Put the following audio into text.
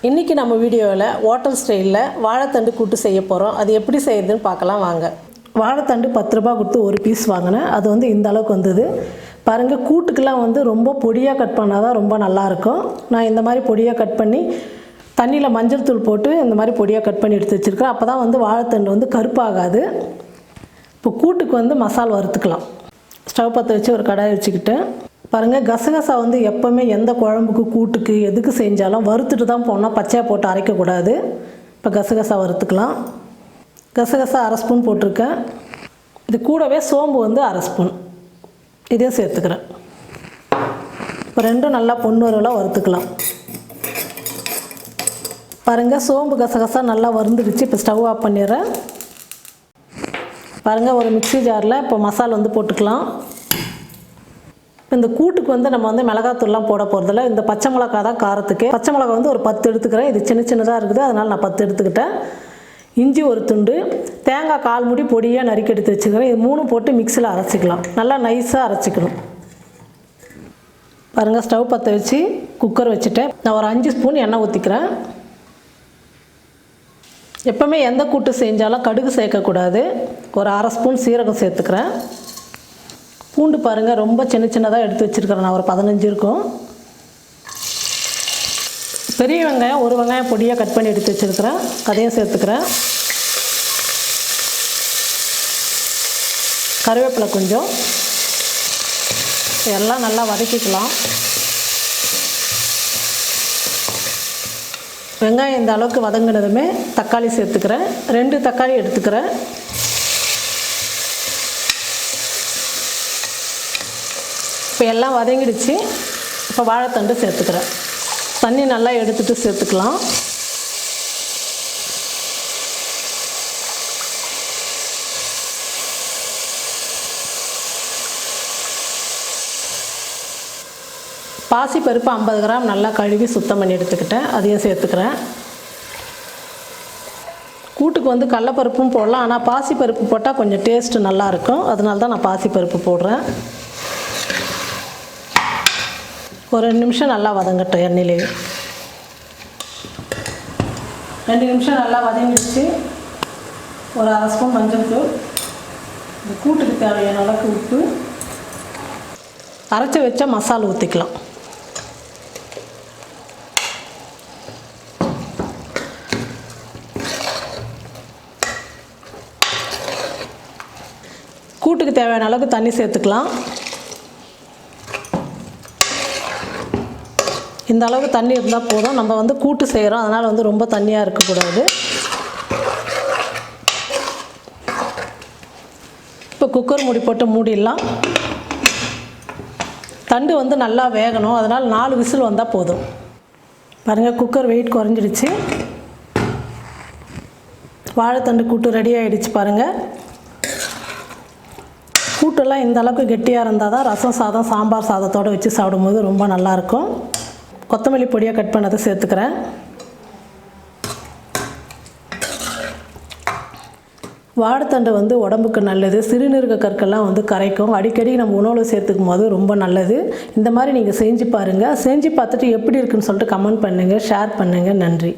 இன்றைக்கி நம்ம வீடியோவில் ஹோட்டல் ஸ்டைலில் வாழைத்தண்டு கூட்டு செய்ய போகிறோம். அது எப்படி செய்யுதுன்னு பார்க்கலாம் வாங்க. வாழைத்தண்டு 10 ரூபா கொடுத்து ஒரு பீஸ் வாங்கினேன். அது வந்து இந்த அளவுக்கு வந்தது பாருங்கள். கூட்டுக்கெலாம் வந்து ரொம்ப பொடியாக கட் பண்ணால் தான் ரொம்ப நல்லாயிருக்கும். நான் இந்த மாதிரி பொடியாக கட் பண்ணி தண்ணியில் மஞ்சள் தூள் போட்டு இந்த மாதிரி பொடியாக கட் பண்ணி எடுத்து வச்சுருக்கேன். அப்போ தான் வந்து வாழைத்தண்டு வந்து கருப்பாகாது. இப்போ கூட்டுக்கு வந்து மசாலா வறுத்துக்கலாம். ஸ்டவ் பற்ற வச்சு ஒரு கடாய் வச்சுக்கிட்டு பாருங்கள். கசகசா வந்து எப்போவுமே எந்த குழம்புக்கு கூட்டுக்கு எதுக்கு செஞ்சாலும் வறுத்துட்டு தான் போடணும், பச்சையாக போட்டு அரைக்கக்கூடாது. இப்போ கசகசா வறுத்துக்கலாம். கசகசா 1/2 ஸ்பூன் போட்டிருக்கேன். இது கூடவே சோம்பு வந்து 1/2 ஸ்பூன் இதையும் சேர்த்துக்கிறேன். இப்போ ரெண்டும் நல்லா பொன்னுறவில் வறுத்துக்கலாம். பாருங்கள், சோம்பு கசகசா நல்லா வறுந்துடுச்சு. இப்போ ஸ்டவ் ஆஃப் பண்ணிடுறேன். பாருங்கள், ஒரு மிக்ஸி ஜாரில் இப்போ மசாலா வந்து போட்டுக்கலாம். இந்த கூட்டுக்கு வந்து நம்ம வந்து மிளகாத்தூள்லாம் போட போகிறதில்ல. இந்த பச்சை மிளகா தான் காரத்துக்கு. பச்சை மிளகா வந்து ஒரு 10 எடுத்துக்கிறேன். இது சின்ன சின்னதாக இருக்குது, அதனால் நான் 10 எடுத்துக்கிட்டேன். இஞ்சி ஒரு துண்டு, தேங்காய் 1/4 மூடி பொடியாக நறுக்கி எடுத்து வச்சுக்கிறேன். இது 3 போட்டு மிக்சியில் அரைச்சிக்கலாம். நல்லா நைஸாக அரைச்சிக்கணும். பாருங்கள், ஸ்டவ் பற்ற வச்சு குக்கர் வச்சுட்டேன். நான் ஒரு 5 ஸ்பூன் எண்ணெய் ஊற்றிக்கிறேன். எப்போவுமே எந்த கூட்டு செஞ்சாலும் கடுகு சேர்க்கக்கூடாது. ஒரு 1/2 ஸ்பூன் சீரகம் சேர்த்துக்கிறேன். பூண்டு பாருங்கள், ரொம்ப சின்ன சின்னதாக எடுத்து வச்சுருக்கிறேன். நான் ஒரு 15 இருக்கும். பெரிய வெங்காயம் ஒரு வெங்காயம் பொடியாக கட் பண்ணி எடுத்து வச்சுருக்கிறேன், அதையும் சேர்த்துக்கிறேன். கருவேப்பிலை கொஞ்சம், எல்லாம் நல்லா வதக்கிக்கலாம். வெங்காயம் இந்த அளவுக்கு வதங்கினதுமே தக்காளி சேர்த்துக்கிறேன். 2 தக்காளி எடுத்துக்கிறேன். இப்போ எல்லாம் வதங்கிடுச்சு. இப்போ வாழைத்தண்டு சேர்த்துக்கிறேன். தண்ணி நல்லா எடுத்துகிட்டு சேர்த்துக்கலாம். பாசிப்பருப்பு 50 கிராம் நல்லா கழுவி சுத்தம் பண்ணி எடுத்துக்கிட்டேன், அதையும் சேர்த்துக்கிறேன். கூட்டுக்கு வந்து கடலைப்பருப்பும் போடலாம், ஆனால் பாசிப்பருப்பு போட்டால் கொஞ்சம் டேஸ்ட்டு நல்லாயிருக்கும். அதனால தான் நான் பாசிப்பருப்பு போடுறேன். ஒரு 2 நிமிஷம் நல்லா வதங்கட்டும் எண்ணெயிலே. 2 நிமிஷம் நல்லா வதங்கிடுச்சு. ஒரு 1/2 ஸ்பூன் மஞ்சள் தூள், இந்த கூட்டுக்கு தேவையான அளவுக்கு உப்பு, அரைச்சி வச்ச மசாலா ஊற்றிக்கலாம். கூட்டுக்கு தேவையான அளவுக்கு தண்ணி சேர்த்துக்கலாம். இந்த அளவுக்கு தண்ணி இருந்தால் போதும். நம்ம வந்து கூட்டு செய்கிறோம், அதனால் வந்து ரொம்ப தண்ணியாக இருக்கக்கூடாது. இப்போ குக்கர் மூடி போட்டு மூடிடலாம். தண்டு வந்து நல்லா வேகணும், அதனால் 4 விசில் வந்தால் போதும். பாருங்கள், குக்கர் வெயிட் குறைஞ்சிடுச்சு. வாழைத்தண்டு கூட்டு ரெடி ஆகிடுச்சு. பாருங்கள், கூட்டெல்லாம் இந்த அளவுக்கு கெட்டியாக இருந்தால் தான் ரசம் சாதம் சாம்பார் சாதத்தோடு வச்சு சாப்பிடும்போது ரொம்ப நல்லாயிருக்கும். கொத்தமல்லி பொடியாக கட் பண்ணதை சேர்த்துக்கிறேன். வாழைத்தண்டு வந்து உடம்புக்கு நல்லது. சிறுநீரக கற்கள்லாம் வந்து கரைக்கும். அடிக்கடி நம்ம உணவில் சேர்த்துக்கும் போது ரொம்ப நல்லது. இந்த மாதிரி நீங்கள் செஞ்சு பாருங்கள். செஞ்சு பார்த்துட்டு எப்படி இருக்குன்னு சொல்லிட்டு கமெண்ட் பண்ணுங்கள், ஷேர் பண்ணுங்கள். நன்றி.